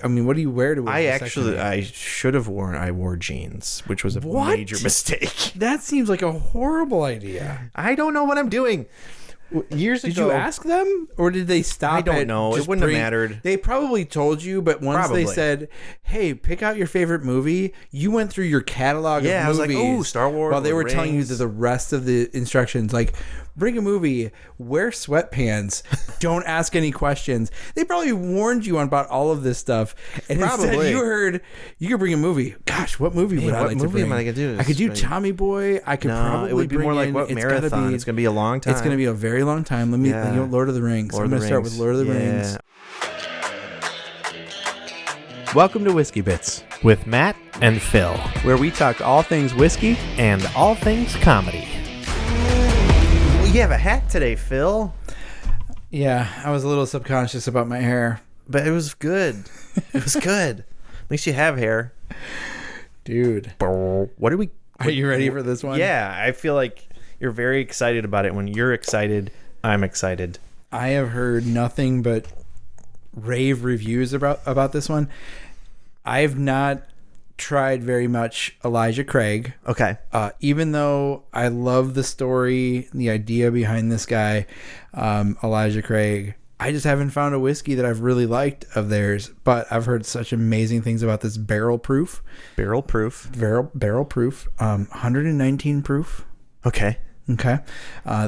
I mean, what do you wear to a vasectomy? I wore jeans, which was a major mistake. That seems like a horrible idea. I don't know what I'm doing. Years ago, did you ask them, or did they stop? I don't know. It wouldn't have mattered. They probably told you, but once they said, "Hey, pick out your favorite movie," you went through your catalog of movies. I was like, "Oh, Star Wars." While they were telling you the rest of the instructions, like, bring a movie, wear sweatpants, don't ask any questions. They probably warned you about all of this stuff, and instead you heard you could bring a movie. Gosh, what movie would I like to bring? What movie am I gonna do? I could do Tommy Boy. I could probably. It would be more like what marathon? It's gonna be a long time. It's gonna be a very long time. Let me. Lord of the Rings. I'm gonna start with Lord of the Rings. Welcome to Whiskey Bits with Matt and Phil, where we talk all things whiskey and all things comedy. You have a hat today, Phil. Yeah, I was a little subconscious about my hair, but it was good. It was good. At least you have hair, dude. What are we? Are you ready for this one? Yeah, I feel like you're very excited about it. When you're excited, I'm excited. I have heard nothing but rave reviews about this one. I've not tried very much Elijah Craig. Okay. Even though I love the story, the idea behind this guy, Elijah Craig, I just haven't found a whiskey that I've really liked of theirs. But I've heard such amazing things about this barrel proof. 119 proof. Okay.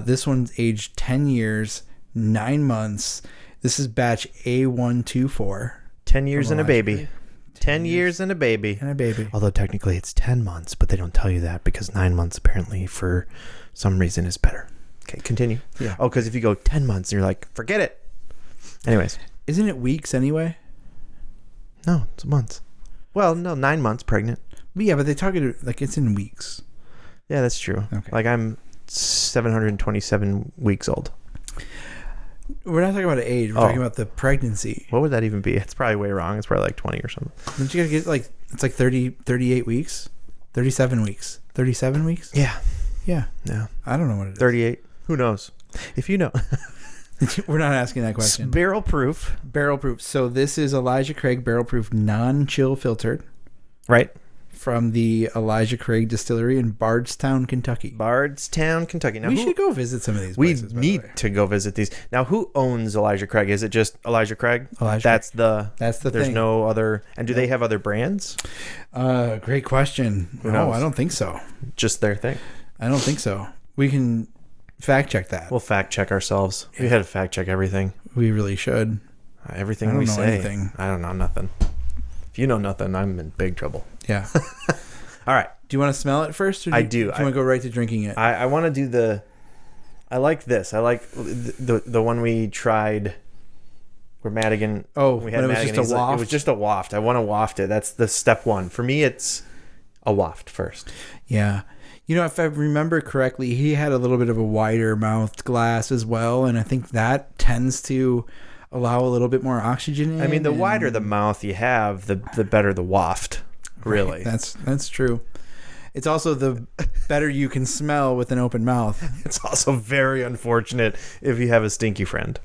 This one's aged 10 years, 9 months. This is batch A124. 10 years and a baby. 10 years and a baby. Although technically it's 10 months, but they don't tell you that because 9 months apparently for some reason is better. Okay, continue. Yeah. Oh, because if you go 10 months and you're like, forget it. Anyways. Isn't it weeks anyway? No, it's months. Well, no, 9 months pregnant. Yeah, but they talk it like it's in weeks. Yeah, that's true. Okay. Like I'm 727 weeks old. We're not talking about age. We're talking about the pregnancy. What would that even be? It's probably way wrong. It's probably like 20 or something. Don't you gotta get like, it's like 38 weeks? 37 weeks? 37 weeks? Yeah. I don't know what it is. 38. Who knows? If you know. We're not asking that question. Barrel proof. So this is Elijah Craig barrel proof non-chill filtered. Right. From the Elijah Craig Distillery in Bardstown, Kentucky. Now, we should go visit some of these places. We need to go visit these. Now, who owns Elijah Craig? Is it just Elijah Craig? That's the thing. There's no other. And do they have other brands? Great question. No, I don't think so. Just their thing? I don't think so. We can fact check that. We'll fact check ourselves. Yeah. We had to fact check everything. We really should. Everything we say. Anything. I don't know nothing. If you know nothing, I'm in big trouble. Yeah. All right. Do you want to smell it first? Or I Do do. you want to go right to drinking it? I want to do the... I like this. I like the one we tried where Madigan... We had Madigan. It was just a waft? It was just a waft. I want to waft it. That's the step one. For me, it's a waft first. Yeah. You know, if I remember correctly, he had a little bit of a wider mouthed glass as well. And I think that tends to allow a little bit more oxygen in. I mean, the wider the mouth you have, the better the waft. Really. Right. That's true. It's also the better you can smell with an open mouth. It's also very unfortunate if you have a stinky friend.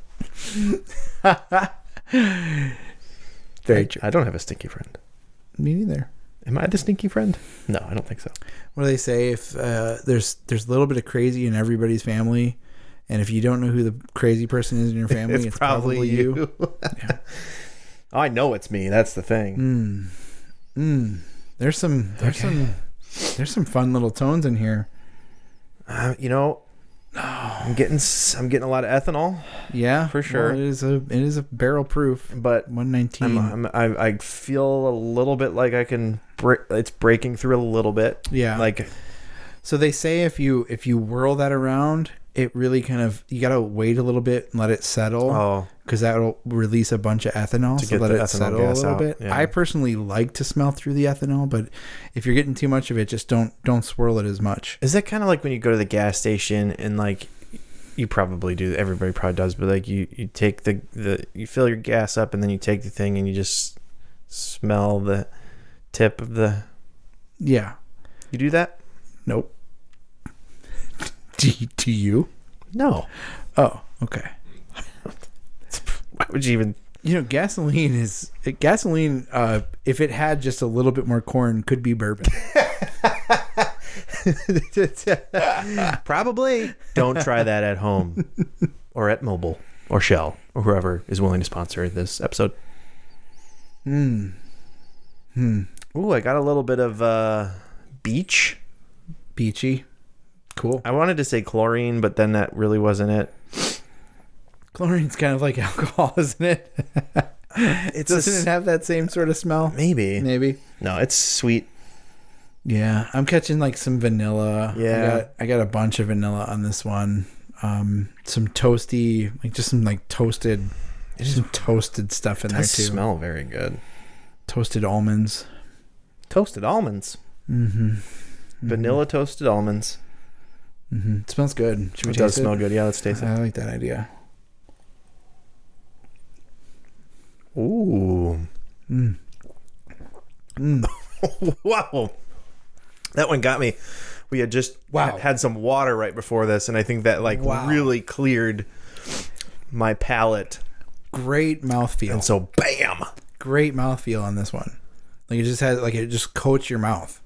Very true. I don't have a stinky friend. Me neither. Am I the stinky friend? No, I don't think so. What do they say? If there's a little bit of crazy in everybody's family, and if you don't know who the crazy person is in your family, it's probably you. Yeah. Oh, I know it's me. That's the thing. There's some fun little tones in here. I'm getting a lot of ethanol. Yeah, for sure. Well, it is a barrel proof, but 119. I feel a little bit like it's breaking through a little bit. Yeah, like. So they say if you whirl that around, it really kind of, you gotta wait a little bit and let it settle. Oh, because that'll release a bunch of ethanol to let it settle a little bit. Yeah. I personally like to smell through the ethanol, but if you're getting too much of it, just don't swirl it as much. Is that kind of like when you go to the gas station and like, you probably do, everybody probably does, but like you take you fill your gas up and then you take the thing and you just smell the tip of the... Yeah. You do that? Nope. Do you? No. Oh, okay. Why would you even... Gasoline. If it had just a little bit more corn, could be bourbon. Probably. Don't try that at home or at Mobile or Shell or whoever is willing to sponsor this episode. Ooh, I got a little bit of beach. Beachy. Cool. I wanted to say chlorine, but then that really wasn't it. Chlorine's kind of like alcohol, isn't it? Doesn't it have that same sort of smell? Maybe. No, it's sweet. Yeah, I'm catching like some vanilla. Yeah. I got a bunch of vanilla on this one. Some toasty, like just some like toasted stuff in there too. Smell very good. Toasted almonds. Mm-hmm. Vanilla toasted almonds. Mm-hmm. It smells good. Should we It taste does smell good. Yeah, let's taste it. I like that idea. Ooh. Wow. That one got me. We had just had some water right before this, and I think that really cleared my palate. Great mouthfeel. And so, bam! Great mouthfeel on this one. Like it just coats your mouth.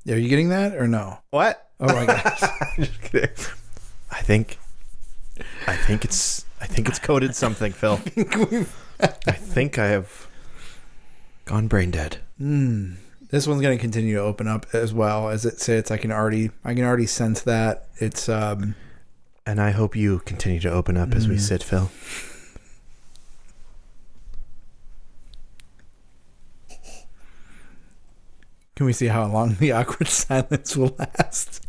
Are you getting that or no? What? Oh my gosh! Just kidding. I think it's coated something, Phil. I think I have gone brain dead. This one's going to continue to open up as well as it sits. I can already sense that it's. And I hope you continue to open up as we sit, Phil. Can we see how long the awkward silence will last?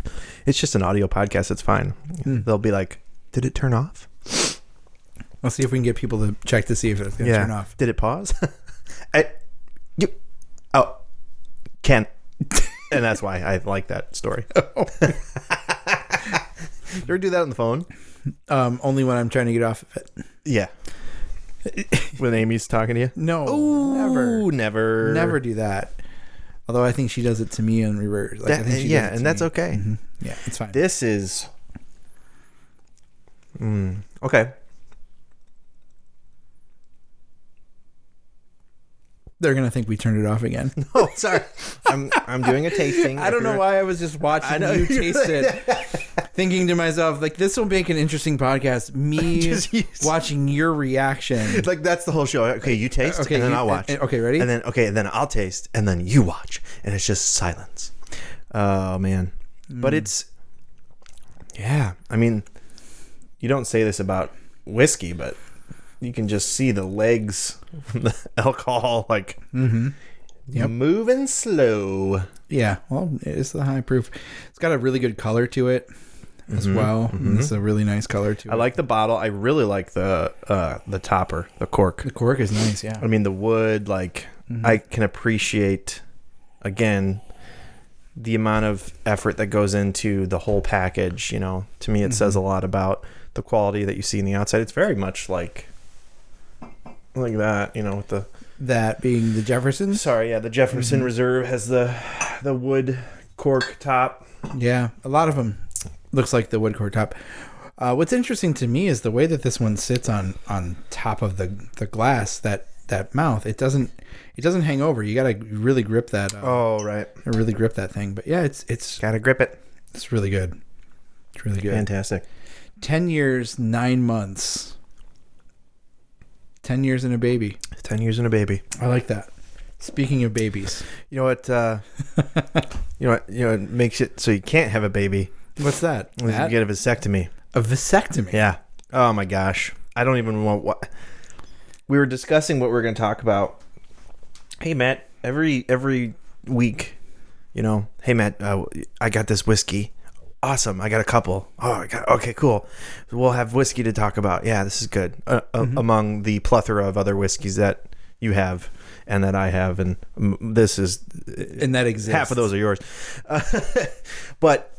It's just an audio podcast. It's fine. They'll be like, "Did it turn off?" I'll see if we can get people to check to see if it's going to turn off. Did it pause? Ken. And that's why I like that story. You ever do that on the phone? Only when I'm trying to get off of it. Yeah. When Amy's talking to you? No. Ooh, never. Never do that. Although I think she does it to me in reverse. I think she does it to that's me. okay. Mm-hmm. Yeah, it's fine. This is... okay. They're gonna think we turned it off again. Oh, sorry. I'm doing a tasting. I don't know why I was just watching you taste it, thinking to myself, like, this will make an interesting podcast. Me watching your reaction. Like, that's the whole show. Okay, you taste, and then I'll watch. Okay, ready? And then I'll taste, and then you watch, and it's just silence. Oh man, but it's I mean, you don't say this about whiskey, but you can just see the legs from the alcohol, like moving slow. Yeah, well, it's the high proof. It's got a really good color to it as well. It's a really nice color to it. I like the bottle. I really like the topper, the cork. The cork is nice, yeah. I mean, the wood, like, I can appreciate, again, the amount of effort that goes into the whole package. You know, to me, it says a lot about the quality that you see in the outside. It's very much like that, you know, with that being the Jefferson. Sorry, yeah, the Jefferson Reserve has the wood cork top. Yeah, a lot of them looks like the wood cork top. What's interesting to me is the way that this one sits on top of the glass. That mouth, it doesn't hang over. You gotta really grip that. Right. Really grip that thing. But yeah, it's gotta grip it. It's really good. It's really good. Fantastic. 10 years, 9 months. 10 years and a baby. 10 years and a baby. I like that. Speaking of babies, you know what? It makes it so you can't have a baby. What's that? You get a vasectomy. A vasectomy. Yeah. Oh my gosh. I don't even want what. We were discussing what we're going to talk about. Hey Matt, every week, you know. Hey Matt, I got this whiskey. Awesome. I got a couple. Okay, cool. We'll have whiskey to talk about. Yeah, this is good. Among the plethora of other whiskeys that you have and that I have, and this is, and that exists. Half of those are yours. But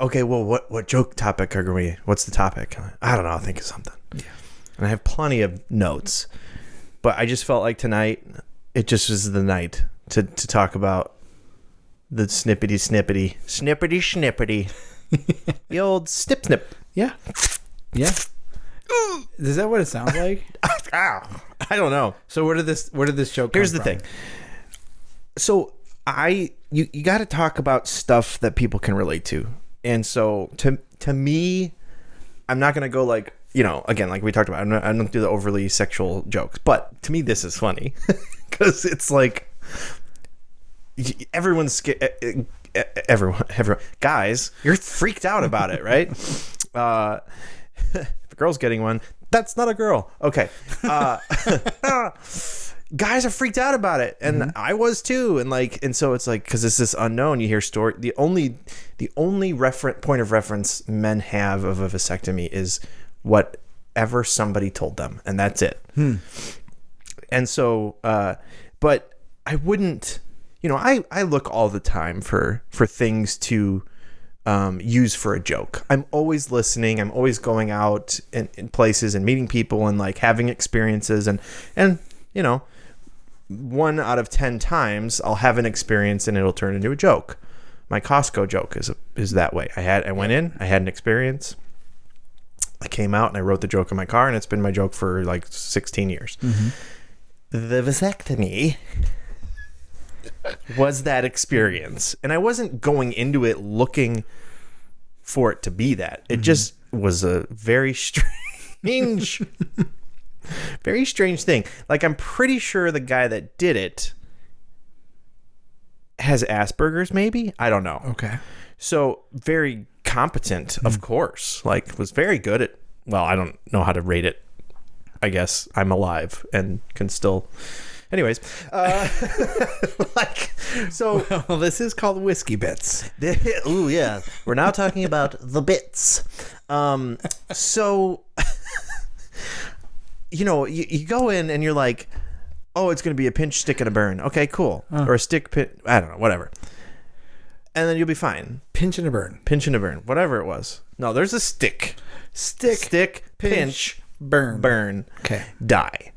okay, well, what joke topic are we? What's the topic? I don't know. I'll think of something. Yeah. And I have plenty of notes, but I just felt like tonight it just was the night to talk about the snippety. The old snip. Yeah. Is that what it sounds like? I don't know. So where did this joke come Here's the from? thing. So you got to talk about stuff that people can relate to. And so to me, I'm not going to go like, again, like we talked about, I don't do the overly sexual jokes, but to me, this is funny because it's like everyone, guys, you're freaked out about it, right? If a girl's getting one, that's not a girl. Okay. Guys are freaked out about it, and I was too, and so it's like, because it's this unknown. You hear story. The only point of reference men have of a vasectomy is whatever somebody told them, and that's it. And so, but I wouldn't. I look all the time for things to use for a joke. I'm always listening. I'm always going out in places and meeting people and like having experiences and 1 out of 10 times I'll have an experience and it'll turn into a joke. My Costco joke is that way. I went in, I had an experience. I came out and I wrote the joke in my car, and it's been my joke for like 16 years. The vasectomy was that experience, and I wasn't going into it looking for it to be that. It just was a very strange very strange thing. Like, I'm pretty sure the guy that did it has Asperger's, maybe? I don't know. Okay. So very competent, of course. Like, was very good at, well, I don't know how to rate it. I guess I'm alive and can still... Anyways, well, this is called Whiskey Bits. Ooh, yeah. We're now talking about the bits. You go in and you're like, oh, it's going to be a pinch, stick, and a burn. Okay, cool. Or a stick, pin, I don't know, whatever. And then you'll be fine. Pinch and a burn. Pinch and a burn. Whatever it was. No, there's a stick. Stick, pinch, burn. Okay. Die.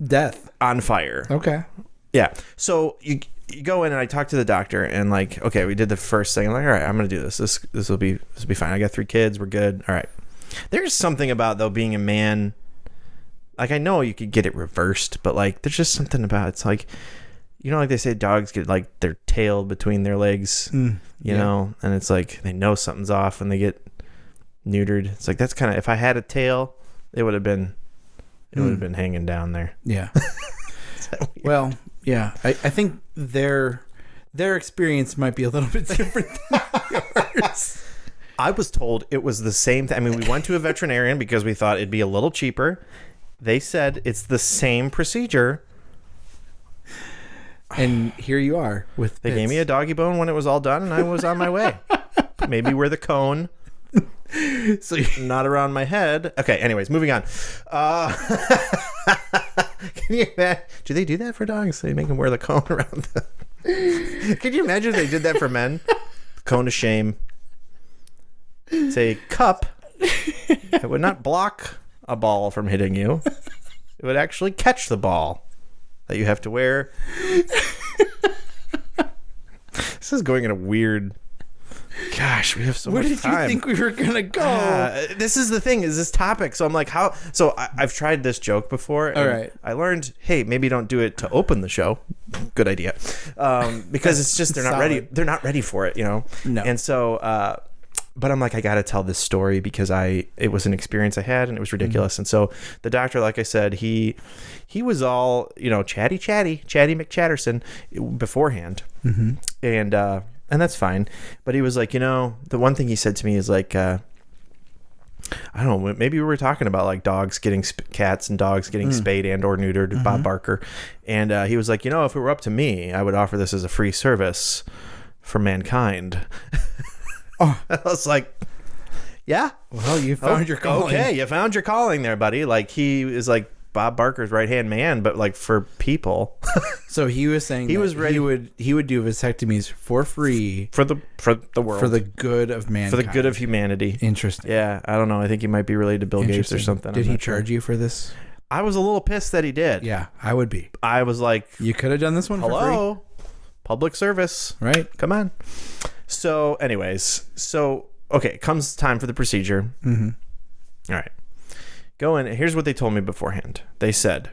Death. On fire. Okay. Yeah. So you go in and I talk to the doctor and like, okay, we did the first thing. I'm like, all right, I'm going to do this. This will be fine. I got 3 kids. We're good. All right. There's something about, though, being a man. Like, I know you could get it reversed, but like, there's just something about it's like, like they say dogs get like their tail between their legs, you know, and it's like they know something's off when they get neutered. It's like, that's kind of, if I had a tail, it would have been hanging down there. Yeah. Well, yeah, I think their experience might be a little bit different than yours. I was told it was the same thing. I mean, we went to a veterinarian because we thought it'd be a little cheaper. They said it's the same procedure. And here you are with They gave me a doggy bone when it was all done, and I was on my way. Maybe wear the cone. So not around my head. Okay, anyways, moving on. Can you imagine? Do they do that for dogs? They make them wear the cone around them. Can you imagine if they did that for men? Cone of shame. It's a cup. It would not block a ball from hitting you. It would actually catch the ball that you have to wear. This is going in a weird... Gosh, we have so much time. Where did you think we were going to go? This is the thing, is this topic. So I'm like, how... So I've tried this joke before. And all right. I learned, hey, maybe don't do it to open the show. Good idea. Because it's just, they're not ready. They're not ready for it, No. And so... but I'm like, I got to tell this story because it was an experience I had and it was ridiculous. And so the doctor, like I said, he was all, chatty McChatterson beforehand. And that's fine. But he was like, the one thing he said to me is like, I don't know, maybe we were talking about like dogs getting cats and dogs getting spayed and or neutered, Bob Barker. And he was like, if it were up to me, I would offer this as a free service for mankind. I was like, yeah. Well, you found your calling. Okay, you found your calling there, buddy. Like, he is like Bob Barker's right-hand man, but like for people. So he was saying he was ready. He would do vasectomies for free for the world, for the good of mankind, for the good of humanity. Interesting. Yeah, I don't know. I think he might be related to Bill Gates or something. Did he charge you for this? I was a little pissed that he did. Yeah, I would be. I was like, you could have done this one for free. Public service, right? Come on. So, anyways, okay, comes time for the procedure. All right. Go in. Here's what they told me beforehand. They said,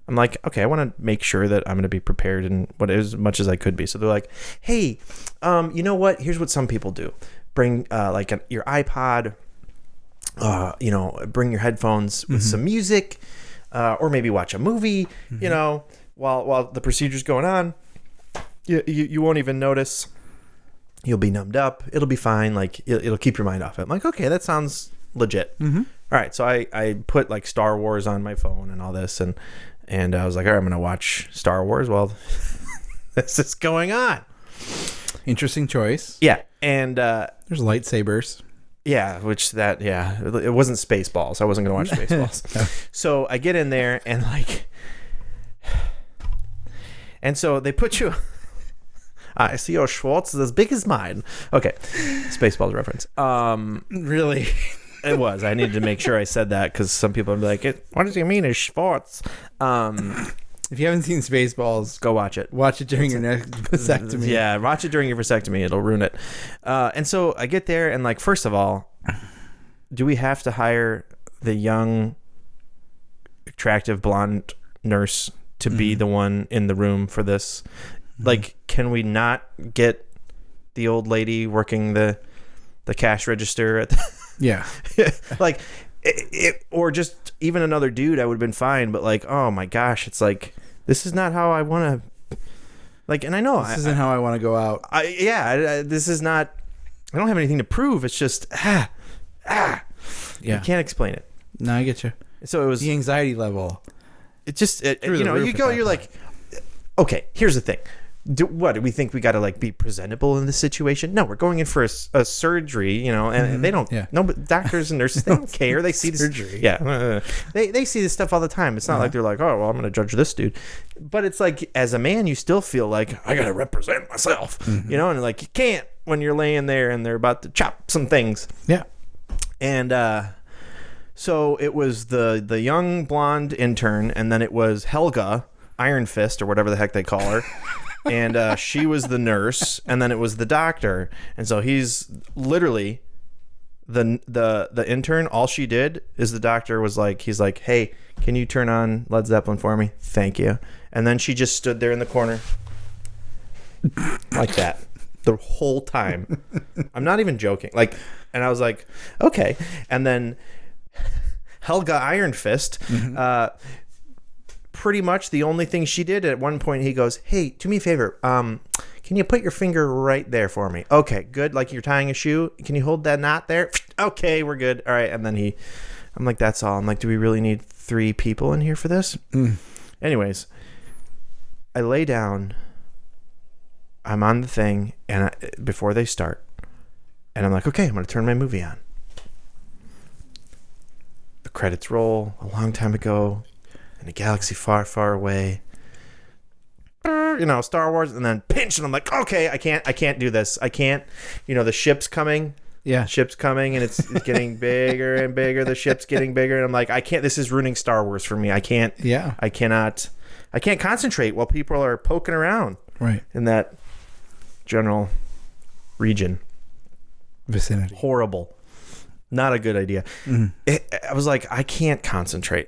I'm like, okay, I want to make sure that I'm going to be prepared and as much as I could be. So they're like, hey, you know what? Here's what some people do. Bring your iPod, bring your headphones with some music, or maybe watch a movie, while the procedure's going on. You won't even notice. You'll be numbed up. It'll be fine. Like it'll keep your mind off it. I'm like, okay, that sounds legit. All right. So I put like Star Wars on my phone and all this, and I was like, all right, I'm going to watch Star Wars while this is going on. Interesting choice. Yeah. And there's lightsabers. Yeah, it wasn't Spaceballs. I wasn't going to watch Spaceballs. No. So I get in there and so they put you. I see your Schwartz is as big as mine. Okay, Spaceballs reference. Really? It was. I needed to make sure I said that because some people would be like, "What does he mean is Schwartz?" If you haven't seen Spaceballs, go watch it. Watch it during your next vasectomy. Yeah, watch it during your vasectomy. It'll ruin it. And so I get there, and first of all, do we have to hire the young, attractive blonde nurse to be the one in the room for this? Can we not get the old lady working the cash register at yeah. Or just even another dude, I would have been fine. But oh my gosh, it's this is not how I want to. And I know this isn't how I want to go out. This is not. I don't have anything to prove. It's just Yeah. You can't explain it. No, I get you. So it was the anxiety level. It just you go. You're like, okay. Here's the thing. Do we think we got to be presentable in this situation? No, we're going in for a surgery, and they don't. Yeah. No, but doctors and nurses, they don't care. They see this surgery. Yeah, they see this stuff all the time. It's not like they're like, oh, well, I'm going to judge this dude. But it's as a man, you still feel like I got to represent myself, and you can't when you're laying there and they're about to chop some things. Yeah, and so it was the young blonde intern, and then it was Helga Iron Fist or whatever the heck they call her. And she was the nurse, and then it was the doctor. And so he's literally the intern. All she did is the doctor was he's like, hey, can you turn on Led Zeppelin for me? Thank you. And then she just stood there in the corner like that the whole time. I'm not even joking. And I was like, okay. And then Helga Iron Fist, pretty much the only thing she did at one point, he goes, hey, do me a favor. Can you put your finger right there for me? Okay, good. Like you're tying a shoe. Can you hold that knot there? Okay, we're good. All right. And then I'm like, that's all. I'm like, do we really need 3 people in here for this? Anyways, I lay down. I'm on the thing and before they start. And I'm like, okay, I'm going to turn my movie on. The credits roll a long time ago. In a galaxy far, far away, Star Wars, and then pinch, and I'm like, okay, I can't do this. I can't, the ship's coming. Yeah. Ship's coming, and it's getting bigger and bigger. The ship's getting bigger, and I'm like, I can't, this is ruining Star Wars for me. I can't concentrate while people are poking around. Right. In that general region. Vicinity. Horrible. Not a good idea. I was like, I can't concentrate.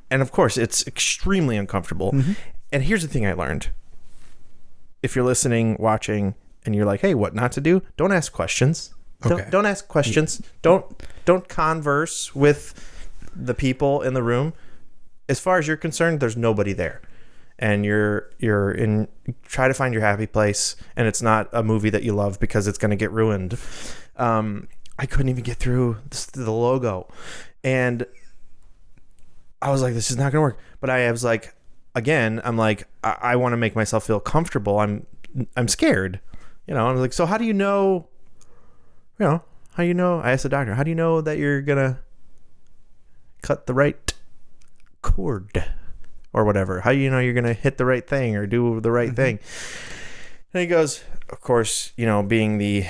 And of course, it's extremely uncomfortable. And here's the thing I learned. If you're listening, watching, and you're like, hey, what not to do? Don't ask questions. Okay. Don't ask questions. Don't converse with the people in the room. As far as you're concerned, there's nobody there. And you're in, try to find your happy place. And it's not a movie that you love because it's going to get ruined. I couldn't even get through the logo. And I was like, this is not going to work. But I was like, again, I'm like, I want to make myself feel comfortable. I'm scared. I'm like, so how do you know, I asked the doctor, how do you know that you're going to cut the right chord or whatever? How do you know you're going to hit the right thing or do the right thing? And he goes, of course, being the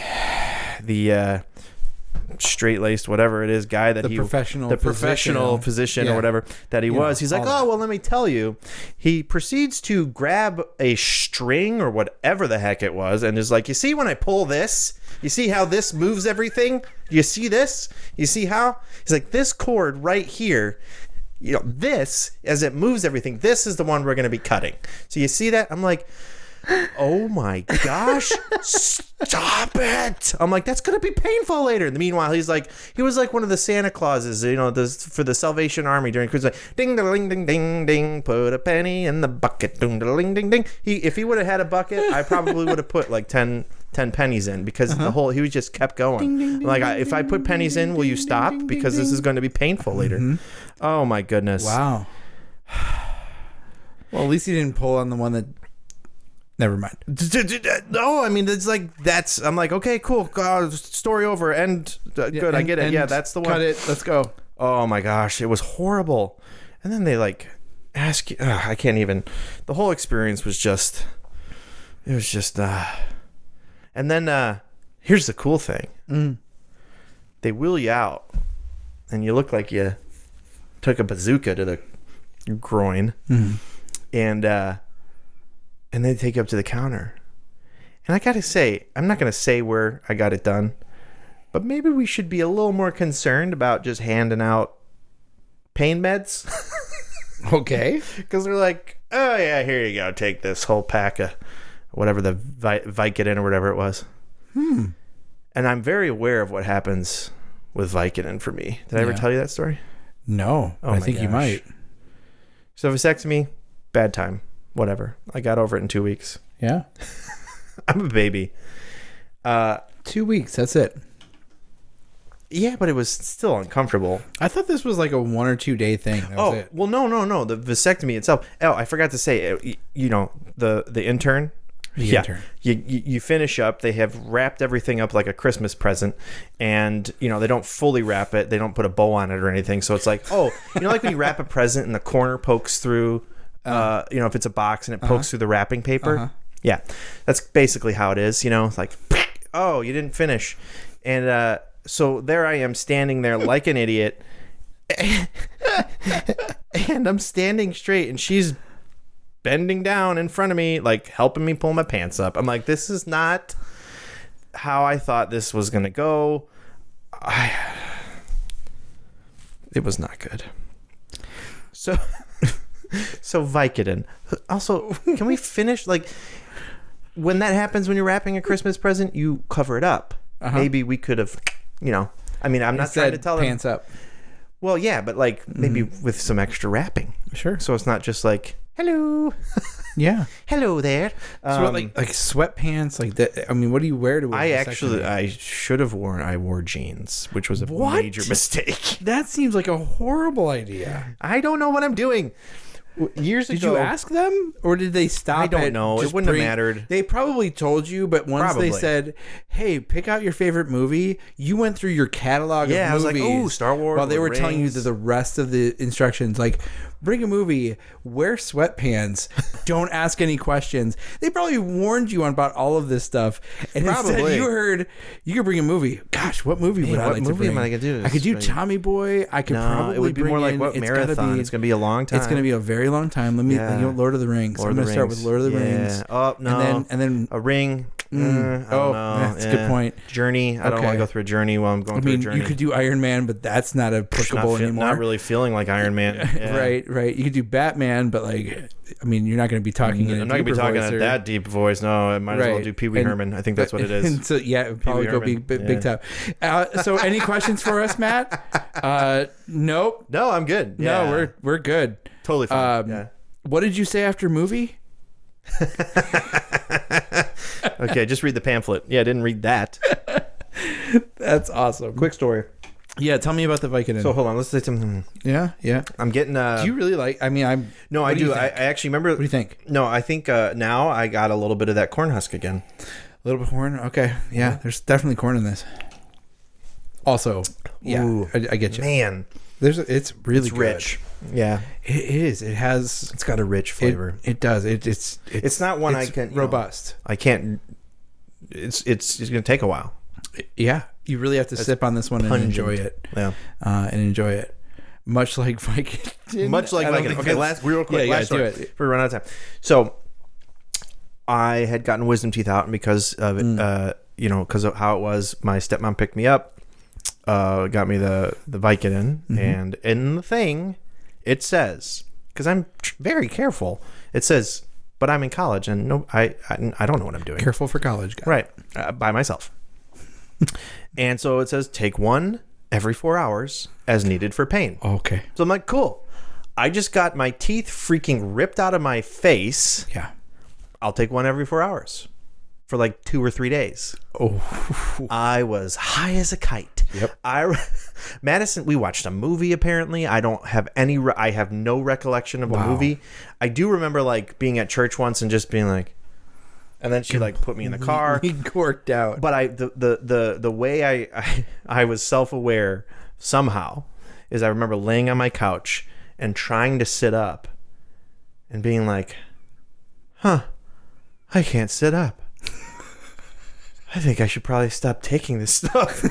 straight-laced, whatever it is, guy that the professional physician or whatever that he was. He's like, well, let me tell you. He proceeds to grab a string or whatever the heck it was and is like, you see when I pull this? You see how this moves everything? You see this? You see how? He's like, this cord right here, this, as it moves everything, this is the one we're going to be cutting. So you see that? I'm like, oh my gosh, stop it. I'm like, that's going to be painful later. In the meanwhile, he was like one of the Santa Clauses, for the Salvation Army during Christmas. Like, ding, ding, ding, ding, ding, put a penny in the bucket. Ding, ding, ding, ding. If he would have had a bucket, I probably would have put like 10 pennies in because he was just kept going. Ding, ding, ding, like, if I put pennies in, will you stop? Because this is going to be painful later. Oh my goodness. Wow. Well, at least he didn't pull on the one that. Never mind. No, I mean, it's like, I'm like, okay, cool. Story over. End. Good. I get it. Yeah, that's the one. Cut it. Let's go. Oh my gosh. It was horrible. And then they like ask you, I can't even, the whole experience was just, it was just, and then, here's the cool thing. They wheel you out and you look like you took a bazooka to the groin and they take you up to the counter. And I gotta say, I'm not gonna say where I got it done, but maybe we should be a little more concerned about just handing out pain meds. Okay. Because they're like, oh yeah, here you go, take this whole pack of whatever the Vicodin or whatever it was. And I'm very aware of what happens with Vicodin for me. Did I ever tell you that story? No. I think you might. So vasectomy, bad time. Whatever. I got over it in 2 weeks. Yeah. I'm a baby. 2 weeks. That's it. Yeah, but it was still uncomfortable. I thought this was like a 1 or 2 day thing. That was it. Well, no. The vasectomy itself. Oh, I forgot to say, the intern. Intern. You finish up. They have wrapped everything up like a Christmas present, and they don't fully wrap it. They don't put a bow on it or anything. So it's like, like when you wrap a present and the corner pokes through. If it's a box and it pokes through the wrapping paper. Yeah, that's basically how it is. It's like, oh, you didn't finish. And so there I am standing there like an idiot. And I'm standing straight and she's bending down in front of me, like helping me pull my pants up. I'm like, this is not how I thought this was going to go. It was not good. So Vicodin. Also, can we finish? Like, when that happens when you're wrapping a Christmas present, you cover it up. Maybe we could have, I mean, I'm not trying to tell them. Pants up. Well, yeah, but like maybe with some extra wrapping. Sure. So it's not just like, hello. Yeah. Hello there. So like sweatpants, like that. I mean, what do you wear to? I should have worn. I wore jeans, which was a major mistake. That seems like a horrible idea. I don't know what I'm doing. Years ago, did you ask them, or did they stop? I don't know. It wouldn't have mattered. They probably told you, but once they said, "Hey, pick out your favorite movie," you went through your catalog of movies. I was like, "Oh, Star Wars." While they were telling you the rest of the instructions, like, bring a movie, wear sweatpants, don't ask any questions. They probably warned you about all of this stuff, and instead you heard you could bring a movie. Gosh, what movie would I like to bring? What movie am I gonna do? I could do Tommy Boy. I could probably. It would be more like what marathon? It's gonna be a long time. It's gonna be a very long time. Let me. Lord of the Rings. I'm gonna start with Lord of the Rings. Oh no! And then a ring. I don't know. That's a good point. Journey. I don't want to go through a journey while I'm going through a journey. You could do Iron Man, but that's not applicable anymore. Not really feeling like Iron Man. Yeah. Right. You could do Batman, but like, I mean, you're not going to be talking in a I'm not going to be talking in that deep voice. No, I might as well do Pee Wee Herman. I think that's what it is. And so probably go big time. So any questions for us, Matt? Nope. No, I'm good. Yeah. No, we're good. Totally fine. What did you say after movie? Okay, just read the pamphlet. Yeah, I didn't read that. That's awesome. Quick story. Yeah, tell me about the Vicodin. So hold on, let's say something. Yeah. I'm getting. Do you really like? I mean, No, I do. I actually remember. What do you think? No, I think now I got a little bit of that corn husk again. A little bit of corn. Okay. Yeah, there's definitely corn in this. Also, Ooh, I get you. Man, it's really good. Rich. Yeah, it is. It's got a rich flavor. It does. It's not one I can robust. I can't. It's going to take a while. Yeah. You really have to sip on this one and enjoy it. Yeah. And enjoy it. Much like Viking. Much like Viking. Okay, real quick. Yeah, last story do it. before we run out of time. So I had gotten wisdom teeth out, and because of it, because of how it was, my stepmom picked me up, got me the Vicodin, and in the thing, it says, because I'm very careful, it says, but I'm in college, and no, I don't know what I'm doing. Careful for college, guys. Right, by myself. And so it says, take one every 4 hours as needed for pain. Okay. So I'm like, cool. I just got my teeth freaking ripped out of my face. Yeah. I'll take one every 4 hours for like 2 or 3 days. Oh. I was high as a kite. Yep. Madison, we watched a movie apparently. I have no recollection of a movie. I do remember like being at church once and just being like, and then she like put me in the car. He corked out. But the way I was self-aware somehow is I remember laying on my couch and trying to sit up and being like, I can't sit up. I think I should probably stop taking this stuff.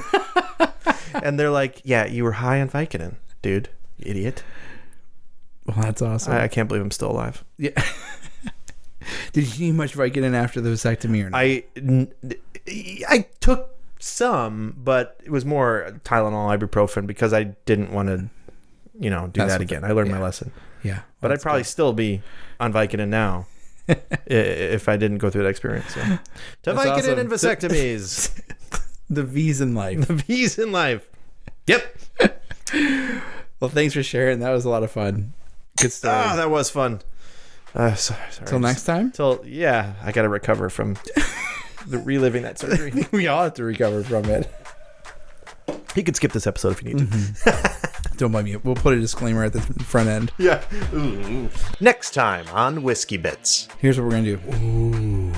And they're like, yeah, you were high on Vicodin, dude, you idiot. Well, that's awesome. I can't believe I'm still alive. Yeah. Did you need much Vicodin after the vasectomy or not? I took some, but it was more Tylenol, ibuprofen, because I didn't want to, do that again. I learned my lesson. Yeah. But I'd probably still be on Vicodin now if I didn't go through that experience. So. To Vicodin awesome. and vasectomies. The V's in life. The V's in life. Yep. Well, thanks for sharing. That was a lot of fun. Good story. Oh, that was fun. Sorry. Till next time? I got to recover from reliving that surgery. We all have to recover from it. You can skip this episode if you need to. Don't mind me. We'll put a disclaimer at the front end. Yeah. Ooh. Next time on Whiskey Bits. Here's what we're going to do. Ooh.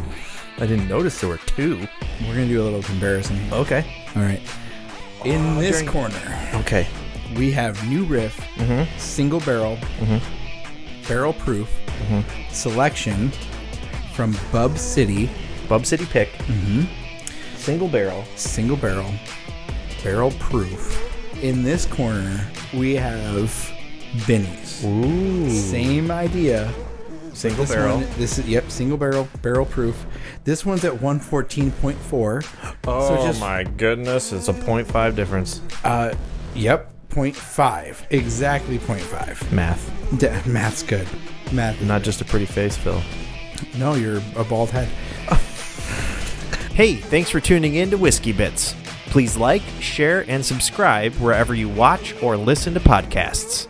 I didn't notice there were 2. We're going to do a little comparison here. Okay. All right. In this corner, okay, we have New Riff, single barrel, barrel proof, selection from Bub City pick, single barrel, barrel proof. In this corner, we have Benny's. Ooh. Same idea. Single barrel. Single barrel proof. This one's at 114.4. Oh, so my goodness, it's a 0.5 difference. 0.5. Exactly 0.5. Math. Math's good. Math. Not just a pretty face, Phil. No, you're a bald head. Hey, thanks for tuning in to Whiskey Bits. Please like, share, and subscribe wherever you watch or listen to podcasts.